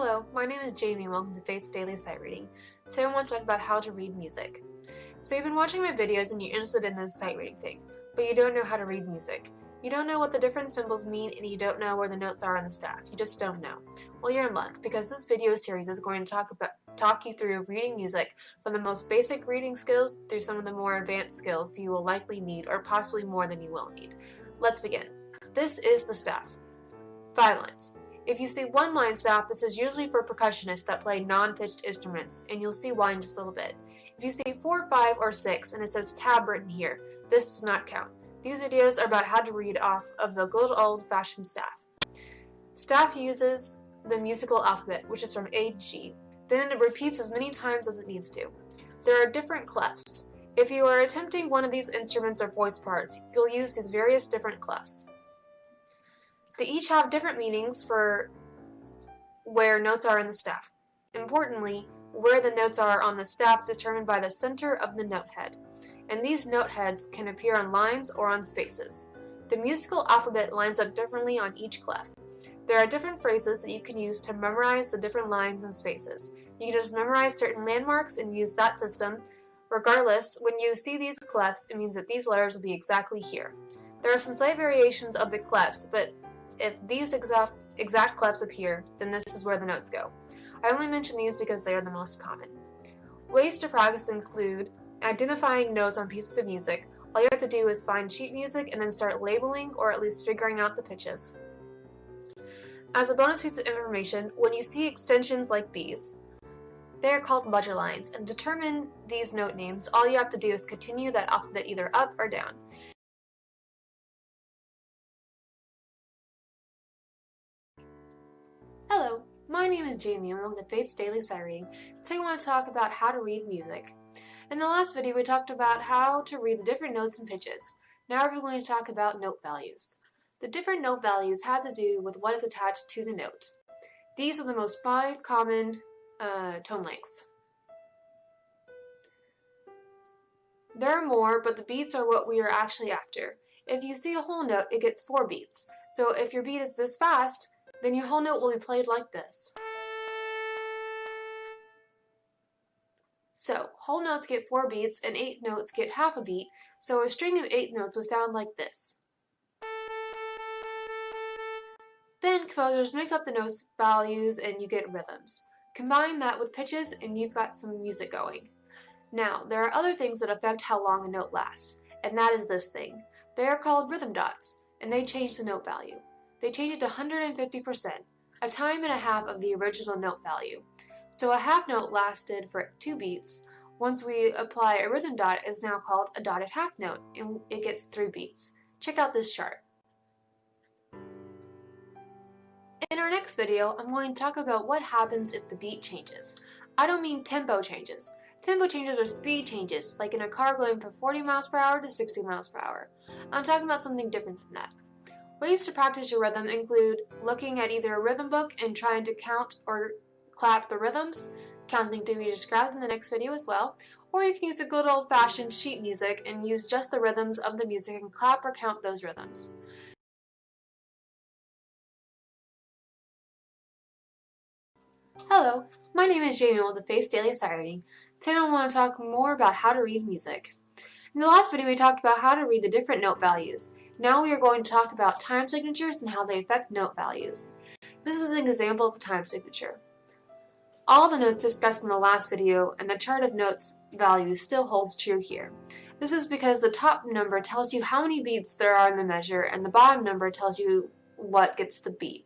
Hello, my name is Jamie. Welcome to Faith's Daily Sight Reading. Today I want to talk about how to read music. So you've been watching my videos and you're interested in this sight reading thing, but you don't know how to read music. You don't know what the different symbols mean and you don't know where the notes are on the staff. You just don't know. Well, you're in luck because this video series is going to talk you through reading music from the most basic reading skills through some of the more advanced skills you will likely need or possibly more than you will need. Let's begin. This is the staff. 5 lines. If you see one line staff, this is usually for percussionists that play non-pitched instruments, and you'll see why in just a little bit. If you see 4, 5, or 6, and it says tab written here, this does not count. These videos are about how to read off of the good old-fashioned staff. Staff uses the musical alphabet, which is from A to G. Then it repeats as many times as it needs to. There are different clefs. If you are attempting one of these instruments or voice parts, you'll use these various different clefs. They each have different meanings for where notes are in the staff. Importantly, where the notes are on the staff is determined by the center of the note head, and these note heads can appear on lines or on spaces. The musical alphabet lines up differently on each clef. There are different phrases that you can use to memorize the different lines and spaces. You can just memorize certain landmarks and use that system. Regardless, when you see these clefs, it means that these letters will be exactly here. There are some slight variations of the clefs, but if these exact clefs appear, then this is where the notes go. I only mention these because they are the most common. Ways to practice include identifying notes on pieces of music. All you have to do is find sheet music and then start labeling or at least figuring out the pitches. As a bonus piece of information, when you see extensions like these, they are called ledger lines, and to determine these note names, all you have to do is continue that alphabet either up or down. Hello, my name is Jamie and welcome to Faith's Daily Sight Reading. Today I want to talk about how to read music. In the last video we talked about how to read the different notes and pitches. Now we're going to talk about note values. The different note values have to do with what is attached to the note. These are the most 5 common tone lengths. There are more, but the beats are what we are actually after. If you see a whole note, it gets 4 beats. So if your beat is this fast, then your whole note will be played like this. So, whole notes get 4 beats and 8 notes get half a beat, so a string of 8 notes would sound like this. Then composers make up the note values and you get rhythms. Combine that with pitches and you've got some music going. Now, there are other things that affect how long a note lasts, and that is this thing. They are called rhythm dots, and they change the note value. They change it to 150%, a time and a half of the original note value. So a half note lasted for 2 beats. Once we apply a rhythm dot, it is now called a dotted half note, and it gets 3 beats. Check out this chart. In our next video, I'm going to talk about what happens if the beat changes. I don't mean tempo changes. Tempo changes are speed changes, like in a car going from 40 miles per hour to 60 miles per hour. I'm talking about something different than that. Ways to practice your rhythm include looking at either a rhythm book and trying to count or clap the rhythms, counting to be described in the next video as well, or you can use a good old-fashioned sheet music and use just the rhythms of the music and clap or count those rhythms. Hello, my name is Jamie with the Faith's Daily Sight Reading. Today I want to talk more about how to read music. In the last video we talked about how to read the different note values. Now we are going to talk about time signatures and how they affect note values. This is an example of a time signature. All the notes discussed in the last video and the chart of notes values still holds true here. This is because the top number tells you how many beats there are in the measure and the bottom number tells you what gets the beat.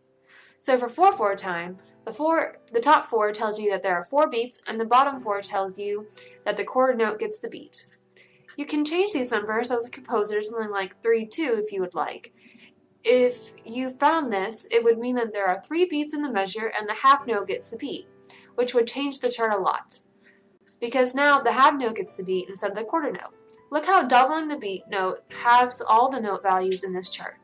So for 4/4 time, the top 4 tells you that there are 4 beats and the bottom 4 tells you that the chord note gets the beat. You can change these numbers as a composer to something like 3/2 if you would like. If you found this, it would mean that there are 3 beats in the measure and the half note gets the beat, which would change the chart a lot. Because now the half note gets the beat instead of the quarter note. Look how doubling the beat note halves all the note values in this chart.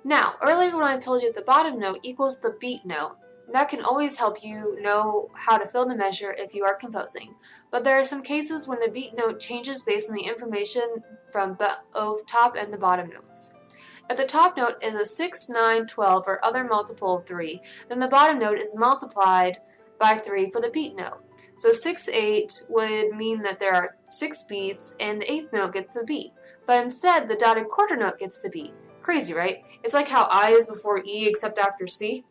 Now, earlier when I told you the bottom note equals the beat note, that can always help you know how to fill the measure if you are composing. But there are some cases when the beat note changes based on the information from both top and the bottom notes. If the top note is a 6, 9, 12, or other multiple of 3, then the bottom note is multiplied by 3 for the beat note. So 6, 8 would mean that there are 6 beats and the 8th note gets the beat. But instead, the dotted quarter note gets the beat. Crazy, right? It's like how I is before E except after C.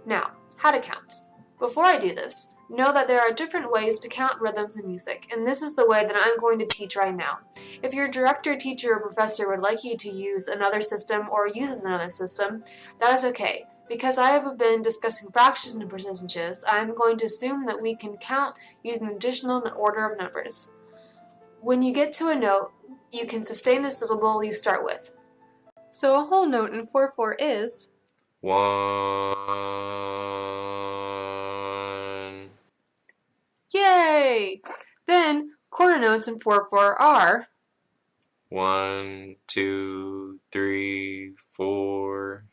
Now, how to count. Before I do this, know that there are different ways to count rhythms in music, and this is the way that I'm going to teach right now. If your director, teacher, or professor would like you to use another system or uses another system, that is okay. Because I have been discussing fractions and percentages, I'm going to assume that we can count using the additional order of numbers. When you get to a note, you can sustain the syllable you start with. So a whole note in 4/4 is 1. Yay! Then quarter notes in 4/4 are 1, 2, 3, 4.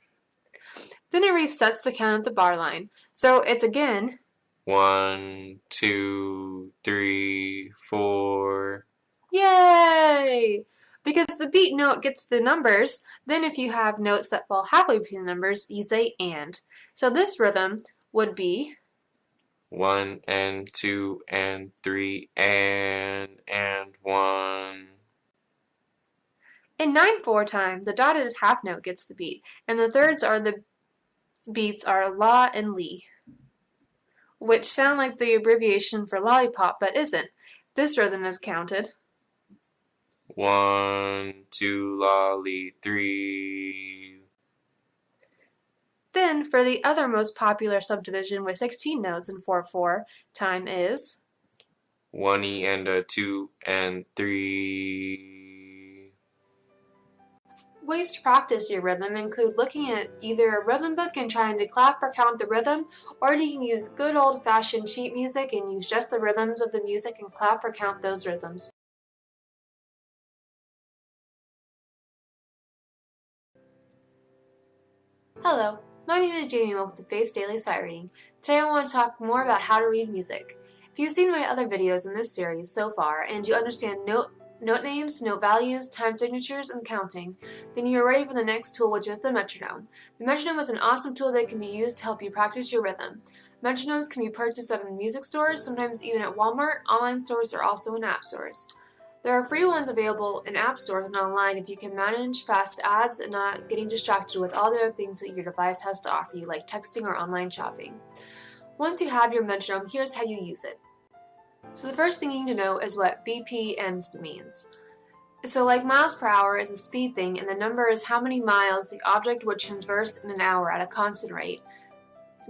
Then it resets the count at the bar line. So it's again 1, 2, 3, 4. Yay! Because the beat note gets the numbers, then if you have notes that fall halfway between the numbers, you say and. So this rhythm would be 1 and 2 and 3 and 1. In 9/4 time, the dotted half note gets the beat, and the thirds are the beats are la and li, which sound like the abbreviation for lollipop but isn't. This rhythm is counted 1, 2, lolly, 3. Then, for the other most popular subdivision with 16 notes in 4/4, time is 1 and a 2 and 3. Ways to practice your rhythm include looking at either a rhythm book and trying to clap or count the rhythm, or you can use good old-fashioned sheet music and use just the rhythms of the music and clap or count those rhythms. Hello, my name is Jamie. Welcome to Faith's Daily Sight Reading. Today I want to talk more about how to read music. If you've seen my other videos in this series so far and you understand note names, note values, time signatures, and counting, then you are ready for the next tool, which is the metronome. The metronome is an awesome tool that can be used to help you practice your rhythm. Metronomes can be purchased at music stores, sometimes even at Walmart, online stores, or also in app stores. There are free ones available in app stores and online if you can manage past ads and not getting distracted with all the other things that your device has to offer you, like texting or online shopping. Once you have your metronome, here's how you use it. So the first thing you need to know is what BPMs means. So like miles per hour is a speed thing, and the number is how many miles the object would traverse in an hour at a constant rate.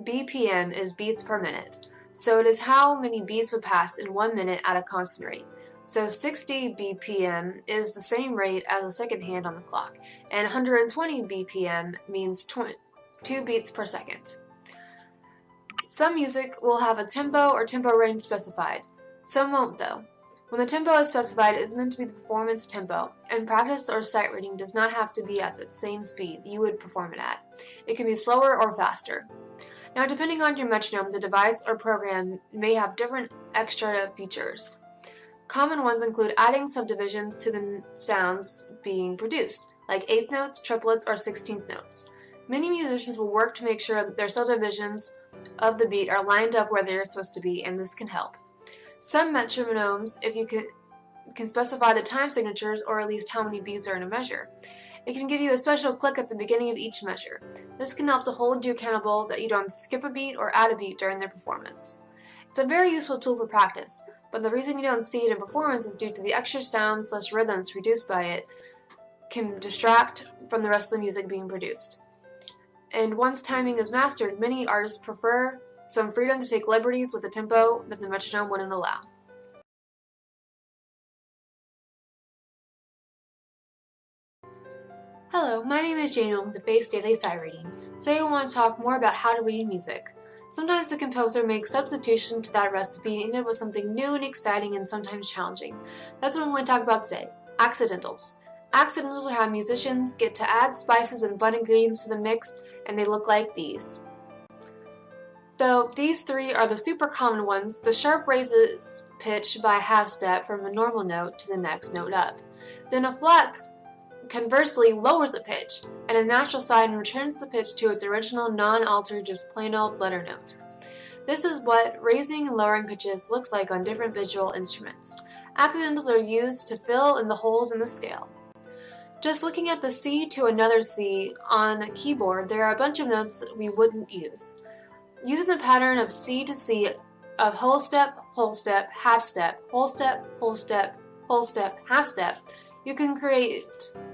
BPM is beats per minute. So it is how many beats would pass in 1 minute at a constant rate. So 60 BPM is the same rate as a second hand on the clock, and 120 BPM means 2 beats per second. Some music will have a tempo or tempo range specified. Some won't though. When the tempo is specified, it is meant to be the performance tempo, and practice or sight reading does not have to be at the same speed you would perform it at. It can be slower or faster. Now, depending on your metronome, the device or program may have different extra features. Common ones include adding subdivisions to the sounds being produced, like eighth notes, triplets, or 16th notes. Many musicians will work to make sure that their subdivisions of the beat are lined up where they are supposed to be, and this can help. Some metronomes, if you can specify the time signatures or at least how many beats are in a measure. It can give you a special click at the beginning of each measure. This can help to hold you accountable that you don't skip a beat or add a beat during their performance. It's a very useful tool for practice, but the reason you don't see it in performance is due to the extra sounds/rhythms produced by it can distract from the rest of the music being produced. And once timing is mastered, many artists prefer some freedom to take liberties with the tempo that the metronome wouldn't allow. Hello, my name is Jane with the Faith's Daily Sight Reading. Today I want to talk more about how to read music. Sometimes the composer makes substitution to that recipe and end up with something new and exciting and sometimes challenging. That's what I'm going to talk about today. Accidentals. Accidentals are how musicians get to add spices and fun ingredients to the mix, and they look like these. Though these three are the super common ones, the sharp raises pitch by a half step from a normal note to the next note up. Then a flat conversely lowers the pitch, and a natural sign returns the pitch to its original non-altered, just plain old letter note. This is what raising and lowering pitches looks like on different visual instruments. Accidentals are used to fill in the holes in the scale. Just looking at the C to another C on a keyboard, there are a bunch of notes that we wouldn't use. Using the pattern of C to C of whole step, half step, whole step, whole step, whole step, half step, you can create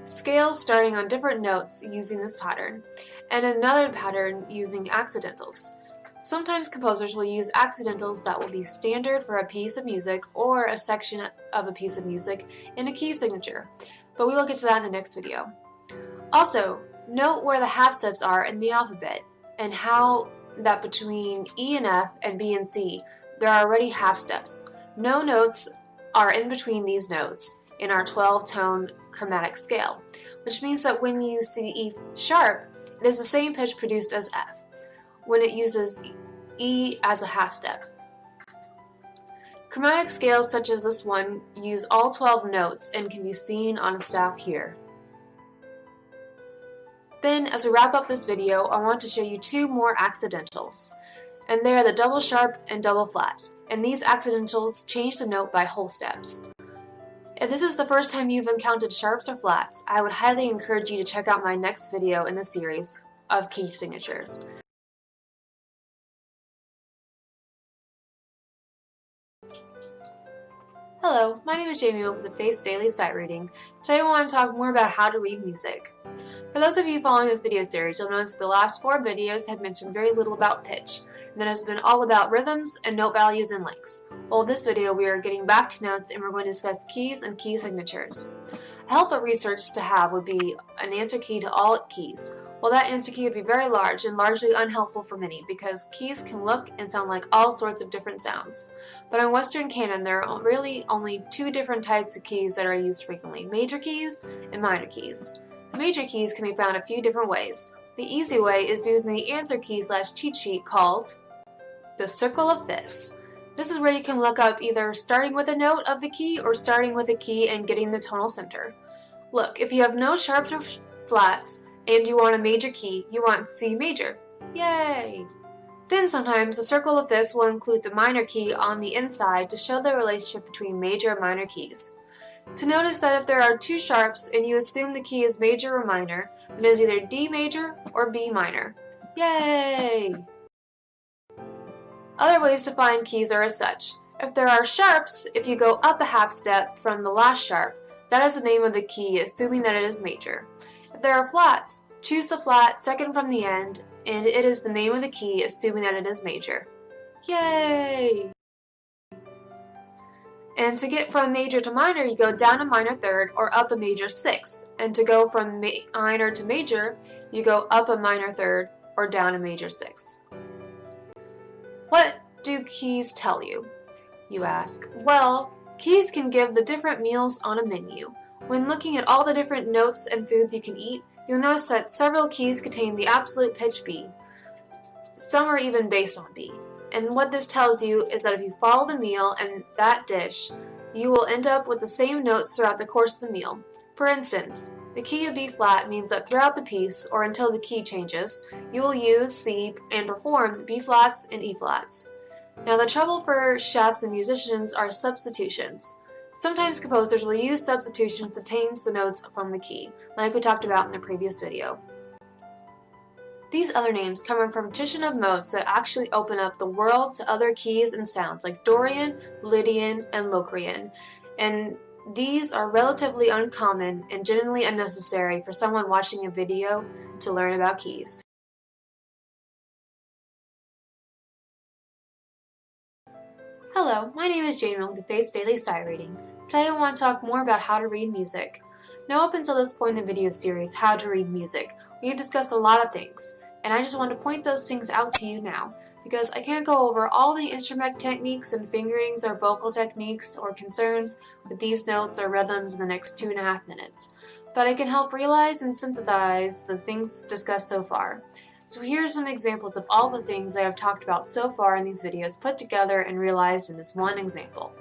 scales starting on different notes using this pattern, and another pattern using accidentals. Sometimes composers will use accidentals that will be standard for a piece of music or a section of a piece of music in a key signature, but we will get to that in the next video. Also, note where the half steps are in the alphabet and how that between E and F and B and C, there are already half steps. No notes are in between these notes in our 12-tone chromatic scale, which means that when you see E sharp, it is the same pitch produced as F, when it uses E as a half step. Chromatic scales such as this one use all 12 notes and can be seen on a staff here. Then, as we wrap up this video, I want to show you two more accidentals, and they are the double sharp and double flat, and these accidentals change the note by whole steps. If this is the first time you've encountered sharps or flats, I would highly encourage you to check out my next video in the series of key signatures. Hello, my name is Jamie with the Face Daily Sight Reading. Today I want to talk more about how to read music. For those of you following this video series, you'll notice the last 4 videos have mentioned very little about pitch, and that has been all about rhythms and note values and lengths. Well, this video we are getting back to notes and we're going to discuss keys and key signatures. A helpful research to have would be an answer key to all keys. Well, that answer key would be very large and largely unhelpful for many because keys can look and sound like all sorts of different sounds. But in Western canon, there are really only 2 different types of keys that are used frequently: major keys and minor keys. Major keys can be found a few different ways. The easy way is using the answer key / cheat sheet called the circle of fifths. This is where you can look up either starting with a note of the key or starting with a key and getting the tonal center. Look, if you have no sharps or flats and you want a major key, you want C major. Yay! Then sometimes the circle of fifths will include the minor key on the inside to show the relationship between major and minor keys. To notice that if there are 2 sharps and you assume the key is major or minor, then it is either D major or B minor. Yay! Other ways to find keys are as such. If there are sharps, if you go up a half step from the last sharp, that is the name of the key, assuming that it is major. If there are flats, choose the flat second from the end, and it is the name of the key, assuming that it is major. Yay! And to get from major to minor, you go down a minor third or up a major sixth. And to go from minor to major, you go up a minor third or down a major sixth. What do keys tell you, you ask? Well, keys can give the different meals on a menu. When looking at all the different notes and foods you can eat, you'll notice that several keys contain the absolute pitch B. Some are even based on B. And what this tells you is that if you follow the meal and that dish, you will end up with the same notes throughout the course of the meal. For instance, the key of B flat means that throughout the piece, or until the key changes, you will use C and perform B flats and E flats. Now the trouble for chefs and musicians are substitutions. Sometimes composers will use substitutions to change the notes from the key, like we talked about in the previous video. These other names come from a partition of modes that actually open up the world to other keys and sounds like Dorian, Lydian, and Locrian, and these are relatively uncommon and generally unnecessary for someone watching a video to learn about keys. Hello, my name is Jamie with the Face Daily Sight Reading. Today I want to talk more about how to read music. Now up until this point in the video series, How to Read Music, we have discussed a lot of things, and I just want to point those things out to you now, because I can't go over all the instrument techniques and fingerings or vocal techniques or concerns with these notes or rhythms in the next 2.5 minutes, but I can help realize and synthesize the things discussed so far. So here are some examples of all the things I have talked about so far in these videos put together and realized in this one example.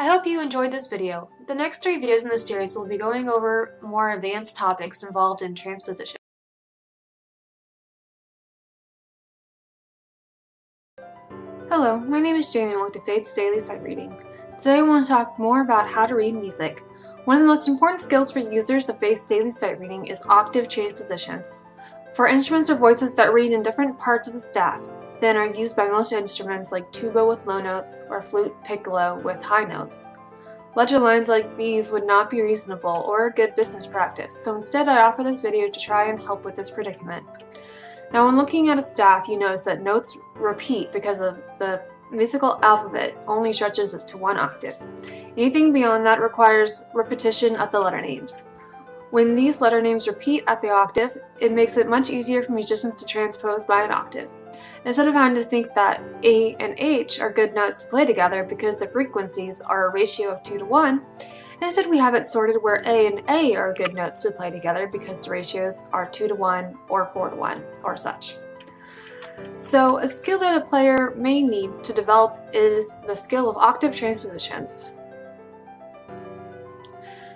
I hope you enjoyed this video. The next 3 videos in this series will be going over more advanced topics involved in transposition. Hello, my name is Jamie and welcome to Faith's Daily Sight Reading. Today I want to talk more about how to read music. One of the most important skills for users of Faith's Daily Sight Reading is octave transpositions. For instruments or voices that read in different parts of the staff than are used by most instruments like tuba with low notes or flute piccolo with high notes, ledger lines like these would not be reasonable or a good business practice, so instead I offer this video to try and help with this predicament. Now when looking at a staff, you notice that notes repeat because of the musical alphabet only stretches to 1 octave. Anything beyond that requires repetition of the letter names. When these letter names repeat at the octave, it makes it much easier for musicians to transpose by an octave. Instead of having to think that A and H are good notes to play together because the frequencies are a ratio of 2 to 1, instead we have it sorted where A and A are good notes to play together because the ratios are 2 to 1 or 4 to 1 or such. So a skill that a player may need to develop is the skill of octave transpositions.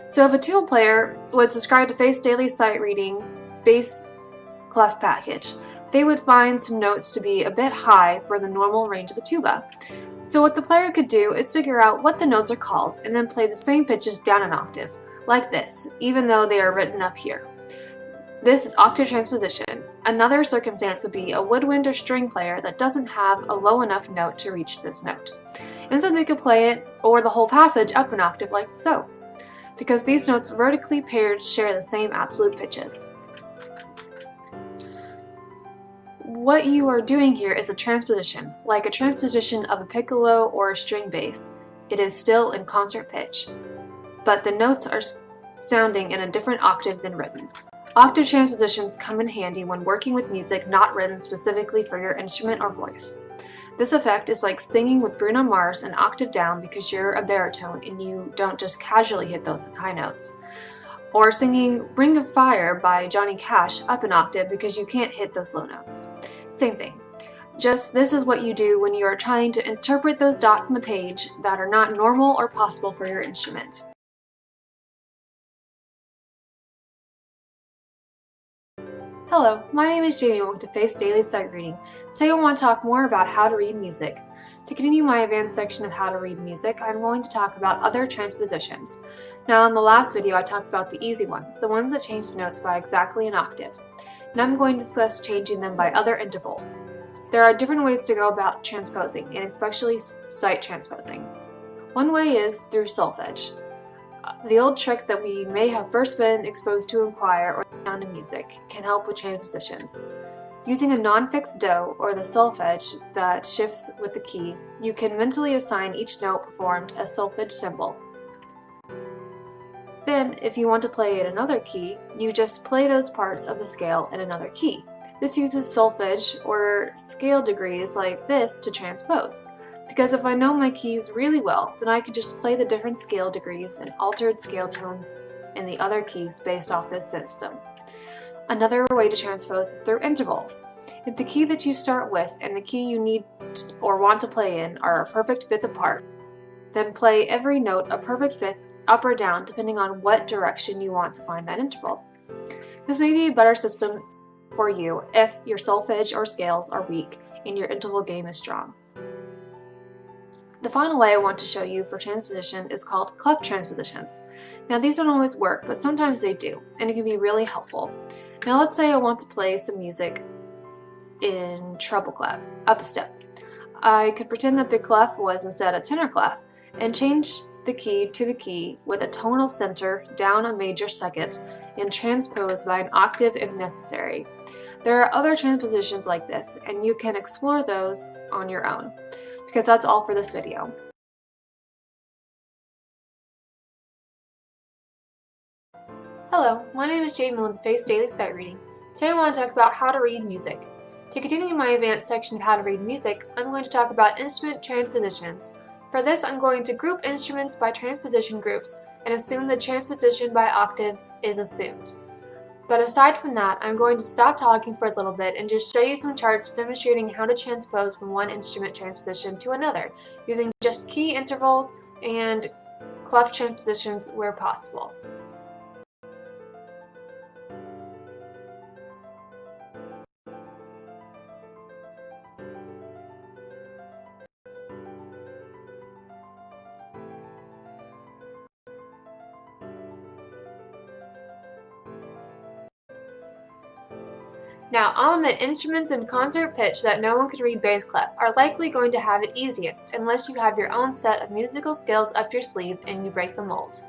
So if a tuba player would subscribe to Faith's Daily Sight Reading bass clef package, they would find some notes to be a bit high for the normal range of the tuba. So what the player could do is figure out what the notes are called and then play the same pitches down an octave, like this, even though they are written up here. This is octave transposition. Another circumstance would be a woodwind or string player that doesn't have a low enough note to reach this note. Instead they could play it or the whole passage up an octave like so, because these notes vertically paired share the same absolute pitches. What you are doing here is a transposition, like a transposition of a piccolo or a string bass. It is still in concert pitch, but the notes are sounding in a different octave than written. Octave transpositions come in handy when working with music not written specifically for your instrument or voice. This effect is like singing with Bruno Mars an octave down because you're a baritone and you don't just casually hit those high notes. Or singing Ring of Fire by Johnny Cash up an octave because you can't hit those low notes. Same thing. Just this is what you do when you are trying to interpret those dots on the page that are not normal or possible for your instrument. Hello, my name is Jamie and welcome to Faith's Daily Sight Reading. Today I want to talk more about how to read music. To continue my advanced section of how to read music, I'm going to talk about other transpositions. Now in the last video I talked about the easy ones, the ones that change notes by exactly an octave. And I'm going to discuss changing them by other intervals. There are different ways to go about transposing, and especially sight transposing. One way is through solfege. The old trick that we may have first been exposed to in choir or sound in music can help with transpositions. Using a non-fixed do, or the solfege that shifts with the key, you can mentally assign each note performed a solfege symbol. Then, if you want to play in another key, you just play those parts of the scale in another key. This uses solfege or scale degrees like this to transpose. Because if I know my keys really well, then I can just play the different scale degrees and altered scale tones in the other keys based off this system. Another way to transpose is through intervals. If the key that you start with and the key you need or want to play in are a perfect fifth apart, then play every note a perfect fifth up or down depending on what direction you want to find that interval. This may be a better system for you if your solfege or scales are weak and your interval game is strong. The final way I want to show you for transposition is called clef transpositions. Now these don't always work, but sometimes they do, and it can be really helpful. Now let's say I want to play some music in treble clef, up a step. I could pretend that the clef was instead a tenor clef, and change the key to the key with a tonal center down a major second, and transpose by an octave if necessary. There are other transpositions like this, and you can explore those on your own. Because that's all for this video. Hello, my name is Jamie with Faith's Daily Sight Reading. Today I want to talk about how to read music. To continue my advanced section of how to read music, I'm going to talk about instrument transpositions. For this, I'm going to group instruments by transposition groups and assume that transposition by octaves is assumed. But aside from that, I'm going to stop talking for a little bit and just show you some charts demonstrating how to transpose from one instrument transposition to another, using just key intervals, and clef transpositions where possible. Now, I'll admit instruments in concert pitch that no one could read bass clef are likely going to have it easiest unless you have your own set of musical skills up your sleeve and you break the mold.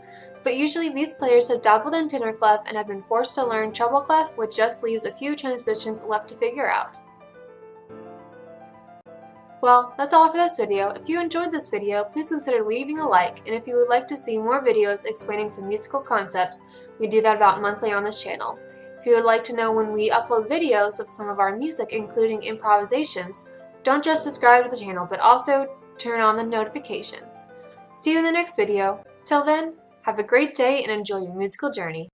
But usually these players have dabbled in tenor clef and have been forced to learn treble clef, which just leaves a few transitions left to figure out. Well, that's all for this video. If you enjoyed this video, please consider leaving a like, and if you would like to see more videos explaining some musical concepts, we do that about monthly on this channel. If you would like to know when we upload videos of some of our music, including improvisations, don't just subscribe to the channel, but also turn on the notifications. See you in the next video. Till then, have a great day and enjoy your musical journey.